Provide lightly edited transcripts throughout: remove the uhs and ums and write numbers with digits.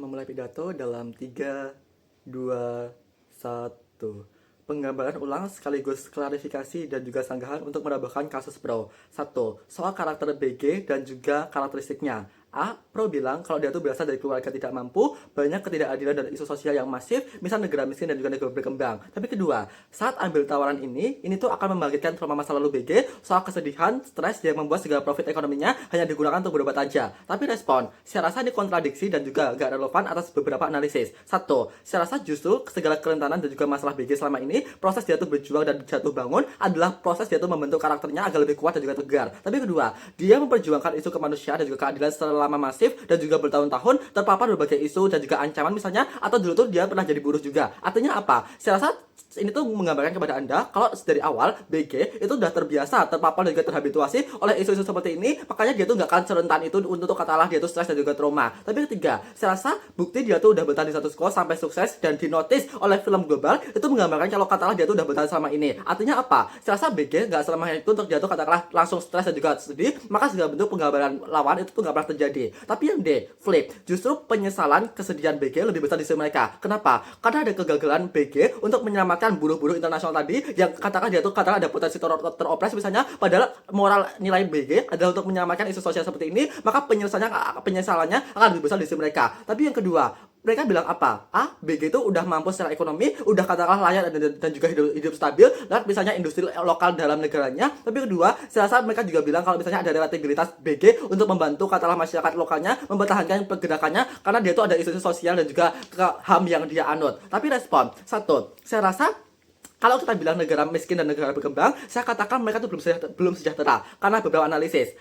memulai pidato dalam 3, 2, 1. Penggambaran ulang sekaligus klarifikasi dan juga sanggahan untuk menambahkan kasus pro. 1. Soal karakter BG dan juga karakteristiknya. A. Pro bilang kalau dia tuh berasal dari keluarga tidak mampu, banyak ketidakadilan dan isu sosial yang masif, misal negara miskin dan juga negara berkembang. Tapi kedua, saat ambil tawaran ini tuh akan membangkitkan trauma masa lalu BG, soal kesedihan, stres yang membuat segala profit ekonominya hanya digunakan untuk berobat aja. Tapi respon, saya rasa ini kontradiksi dan juga gak relevan atas beberapa analisis. 1. Saya rasa justru segala kerentanan dan juga masalah BG selama ini, proses dia tuh berjuang dan jatuh bangun adalah proses dia tuh membentuk karakternya agar lebih kuat dan juga tegar. Tapi kedua, dia memperjuangkan isu kemanusiaan dan juga keadilan selama masif dan juga bertahun-tahun terpapar berbagai isu dan juga ancaman misalnya, atau dulu tuh dia pernah jadi buruh juga. Artinya apa? Saya rasa ini tuh menggambarkan kepada Anda kalau dari awal BG itu udah terbiasa terpapar dan juga terhabituasi oleh isu-isu seperti ini, makanya dia tuh nggak akan serentan itu untuk katalah dia tuh stres dan juga trauma. Tapi ketiga, saya rasa bukti dia tuh udah bertahan di satu sekolah sampai sukses dan dinotis oleh film global itu menggambarkan kalau katalah dia tuh udah bertahan selama ini. Artinya apa? Saya rasa BG nggak selama itu untuk dia tuh katakanlah langsung stres dan juga sedih, maka segala bentuk penggambaran lawan itu tuh nggak pernah terjadi. Tapi yang D, flip, justru penyesalan kesedihan BG lebih besar di sisi mereka. Kenapa? Karena ada kegagalan BG untuk menyelamatkan buruh-buruh internasional tadi yang katakan dia tuh katakan ada potensi teropres misalnya, padahal moral nilai BG adalah untuk menyelamatkan isu sosial seperti ini, maka penyesalannya akan lebih besar di sisi mereka. Tapi yang kedua, mereka bilang apa? BG itu udah mampu secara ekonomi, udah katakanlah layak dan juga hidup stabil, dan misalnya industri lokal dalam negaranya. Tapi kedua, saya rasa mereka juga bilang kalau misalnya ada relatabilitas BG untuk membantu katakanlah masyarakat lokalnya mempertahankan pergerakannya karena dia itu ada isu sosial dan juga HAM yang dia anut. Tapi respon, 1, saya rasa kalau kita bilang negara miskin dan negara berkembang, saya katakan mereka tuh belum sejahtera karena beberapa analisis.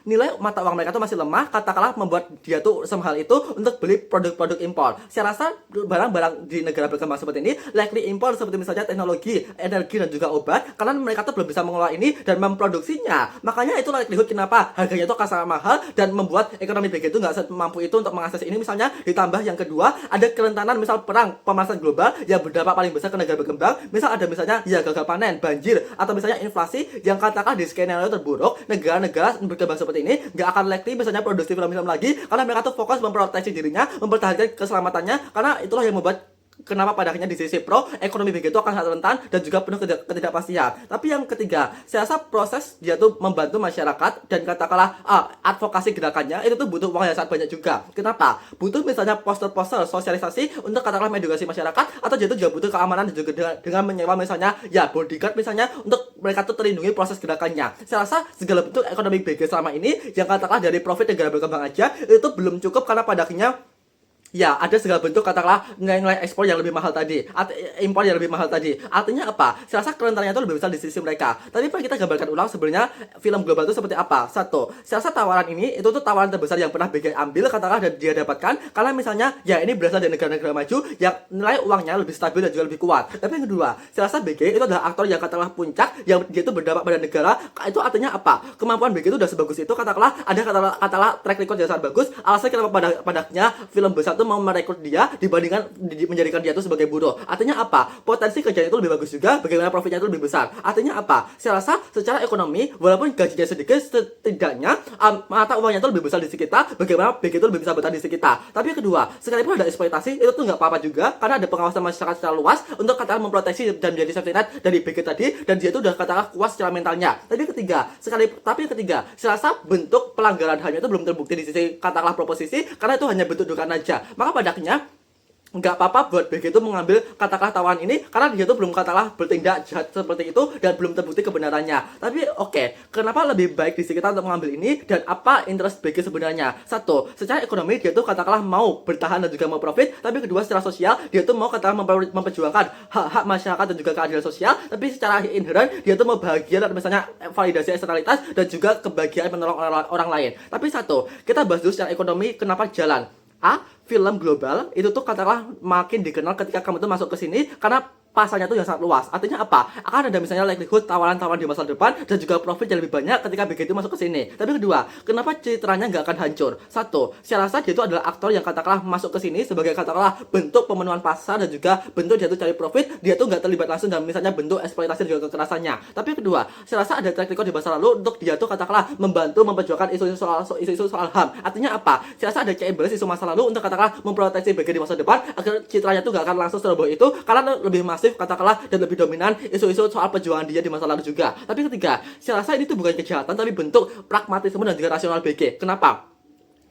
Nilai mata uang mereka tuh masih lemah, katakanlah membuat dia tuh semahal itu untuk beli produk-produk impor. Saya rasa barang-barang di negara berkembang seperti ini likely impor seperti misalnya teknologi, energi dan juga obat, karena mereka tuh belum bisa mengelola ini dan memproduksinya. Makanya itu likelihood kenapa harganya itu akan sangat mahal dan membuat ekonomi BG itu nggak mampu itu untuk mengakses ini. Misalnya ditambah yang kedua, ada kerentanan misal perang pemanasan global yang berdampak paling besar ke negara berkembang. Misal ada misalnya ya gagal panen, banjir, atau misalnya inflasi yang katakan di skenario terburuk negara-negara berkembang seperti ini nggak akan likely misalnya produksi film-film lagi karena mereka tuh fokus memproteksi dirinya, mempertahankan keselamatannya, karena itulah yang membuat kenapa pada akhirnya di sisi pro ekonomi BG itu akan sangat rentan dan juga penuh ketidakpastian. Tapi yang ketiga, saya rasa proses dia tuh membantu masyarakat dan katakanlah advokasi gerakannya itu tuh butuh uang yang sangat banyak juga. Kenapa? Butuh misalnya poster-poster sosialisasi untuk katakanlah edukasi masyarakat, atau dia tuh juga butuh keamanan dan juga dengan menyewa misalnya ya bodyguard misalnya untuk mereka tuh terlindungi proses gerakannya. Saya rasa segala bentuk ekonomi BG selama ini yang katakanlah dari profit negara berkembang aja itu belum cukup karena pada akhirnya ya ada segala bentuk katakanlah nilai ekspor yang lebih mahal tadi, impor yang lebih mahal tadi. Artinya apa? Saya rasa kerentanannya itu lebih besar di sisi mereka. Tapi kalau kita gambarkan ulang sebenarnya film global itu seperti apa? 1, saya rasa tawaran ini itu tuh tawaran terbesar yang pernah BG ambil katakanlah dan dia dapatkan karena misalnya ya ini berasal dari negara-negara maju yang nilai uangnya lebih stabil dan juga lebih kuat. Tapi yang kedua, saya rasa BG itu adalah aktor yang katakanlah puncak yang dia itu berdampak pada negara. Itu artinya apa? Kemampuan BG itu udah sebagus itu katakanlah ada katakanlah track record yang sangat bagus. Alasan kenapa padanya film besar mau merekrut dia dibandingkan menjadikan dia itu sebagai buruh. Artinya apa? Potensi kerjanya itu lebih bagus juga, bagaimana profitnya itu lebih besar. Artinya apa? Saya rasa secara ekonomi walaupun gajinya sedikit, setidaknya mata uangnya itu lebih besar di sekitar, bagaimana BG itu lebih bisa bertahan di sekitar. Tapi kedua, sekalipun ada eksploitasi itu tuh nggak apa-apa juga karena ada pengawasan masyarakat secara luas untuk katakan memproteksi dan menjadi safety net dari BG tadi, dan dia itu udah katakan kuat secara mentalnya. Tapi ketiga, saya rasa bentuk pelanggaran HAM itu belum terbukti di sisi katakanlah proposisi karena itu hanya bentuk dugaan aja. Maka pada akhirnya nggak apa-apa buat BG itu mengambil katakanlah tawaran ini karena dia itu belum katakanlah bertindak jahat seperti itu dan belum terbukti kebenarannya. Tapi kenapa lebih baik di sekitar untuk mengambil ini dan apa interest BG sebenarnya? 1, secara ekonomi dia tuh katakanlah mau bertahan dan juga mau profit. Tapi kedua, secara sosial dia tuh mau katakanlah memperjuangkan hak-hak masyarakat dan juga keadilan sosial. Tapi secara inherent dia tuh mau bahagia dan misalnya validasi eksternalitas dan juga kebahagiaan menolong orang lain. Tapi kita bahas dulu secara ekonomi kenapa jalan. Film global itu tuh katakanlah makin dikenal ketika kamu tuh masuk ke sini karena pasarnya itu yang sangat luas. Artinya apa? Akan ada misalnya likelihood tawaran-tawaran di masa depan dan juga profit yang lebih banyak ketika BG itu masuk ke sini. Tapi kedua, kenapa citranya nggak akan hancur? Satu, saya rasa dia itu adalah aktor yang katakanlah masuk ke sini sebagai katakanlah bentuk pemenuhan pasar dan juga bentuk dia itu cari profit. Dia tuh nggak terlibat langsung dalam misalnya bentuk eksploitasi dan juga kekerasannya. Tapi kedua, saya rasa ada track record di masa lalu untuk dia tuh katakanlah membantu memperjuangkan isu-isu soal HAM. Artinya apa? Saya rasa ada check and balance isu masa lalu untuk katakanlah memproteksi BG di masa depan agar citranya tuh nggak akan langsung seroboh itu karena lebih masif katakanlah dan lebih dominan isu-isu soal perjuangan dia di masa lalu juga. Tapi ketiga, saya rasa ini tuh bukan kejahatan tapi bentuk pragmatisme dan juga rasional BG. Kenapa?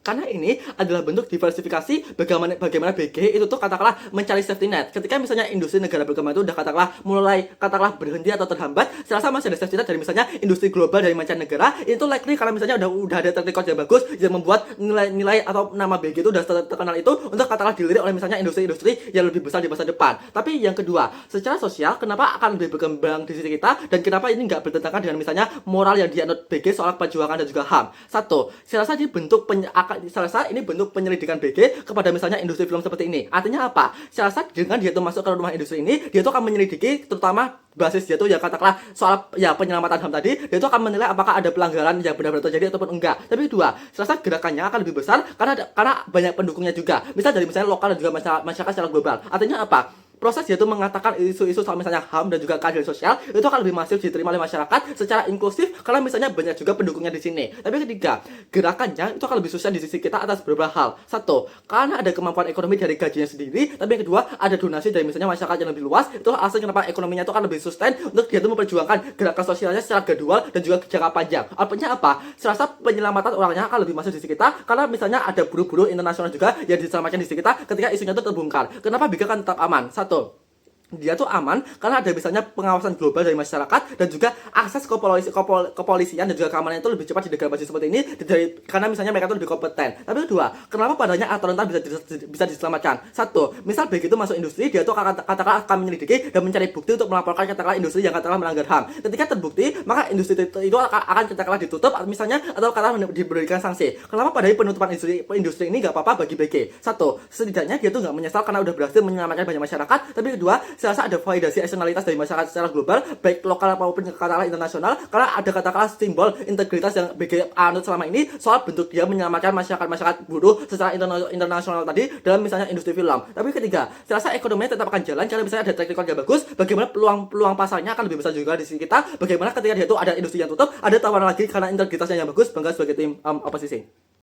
Karena ini adalah bentuk diversifikasi bagaimana BG itu tuh katakanlah mencari safety net. Ketika misalnya industri negara berkembang itu udah katakanlah berhenti atau terhambat, saya rasa masih ada safety net dari misalnya industri global dari mancanegara. Itu likely karena misalnya udah ada track record yang bagus yang membuat nilai atau nama BG itu udah terkenal itu untuk katakanlah dilirik oleh misalnya industri-industri yang lebih besar di masa depan. Tapi yang kedua, secara sosial kenapa akan lebih berkembang di sisi kita dan kenapa ini nggak bertentangan dengan misalnya moral yang dianut BG soal perjuangan dan juga HAM. Satu, saya rasa ini bentuk saya rasa ini bentuk penyelidikan BG kepada misalnya industri film seperti ini. Artinya apa? Saya rasa dengan dia itu masuk ke rumah industri ini, dia itu akan menyelidiki terutama basis dia tuh ya katakanlah soal ya penyelamatan HAM tadi, dia itu akan menilai apakah ada pelanggaran yang benar-benar terjadi ataupun enggak. Tapi kedua, saya rasa gerakannya akan lebih besar karena banyak pendukungnya juga. Misal dari misalnya lokal dan juga masyarakat secara global. Artinya apa? Proses yaitu mengatakan isu-isu soal misalnya HAM dan juga keadilan sosial itu akan lebih masif diterima oleh masyarakat secara inklusif karena misalnya banyak juga pendukungnya di sini. Tapi ketiga, gerakannya itu akan lebih susah di sisi kita atas beberapa hal. Satu, karena ada kemampuan ekonomi dari gajinya sendiri. Tapi yang kedua, ada donasi dari misalnya masyarakat yang lebih luas. Itu alasan kenapa ekonominya itu akan lebih sustain untuk dia itu memperjuangkan gerakan sosialnya secara gradual dan juga jangka panjang. Artinya apa? Saya rasa penyelamatan orangnya akan lebih masif di sisi kita karena misalnya ada buruh-buruh internasional juga yang diselamatkan di sisi kita ketika isunya itu terbongkar. Kenapa BG kan tetap aman? Satu, dia tuh aman karena ada misalnya pengawasan global dari masyarakat dan juga akses kepolisian dan juga keamanan itu lebih cepat di negara maju seperti ini karena misalnya mereka tuh lebih kompeten. Tapi kedua, kenapa padanya aturan bisa diselamatkan? Satu, misal begitu masuk industri, dia tuh akan menyelidiki dan mencari bukti untuk melaporkan katakanlah industri yang katakanlah melanggar HAM. Ketika terbukti, maka industri itu akan katakanlah ditutup misalnya atau katakanlah diberikan sanksi. Kenapa padahal penutupan industri ini nggak apa-apa bagi BG? Satu, setidaknya dia tuh nggak menyesal karena udah berhasil menyelamatkan banyak masyarakat. Tapi kedua, saya rasa ada validasi eksternalitas dari masyarakat secara global baik lokal maupun katakanlah internasional karena ada katakanlah simbol integritas yang BG anut selama ini soal bentuk dia menyelamatkan masyarakat buruh secara internasional tadi dalam misalnya industri film. Tapi ketiga, saya rasa ekonominya tetap akan jalan karena misalnya ada track record yang bagus. Bagaimana peluang pasarnya akan lebih besar juga di sisi kita. Bagaimana ketika dia itu ada industri yang tutup, ada tawaran lagi karena integritasnya yang bagus bangga sebagai tim oposisi.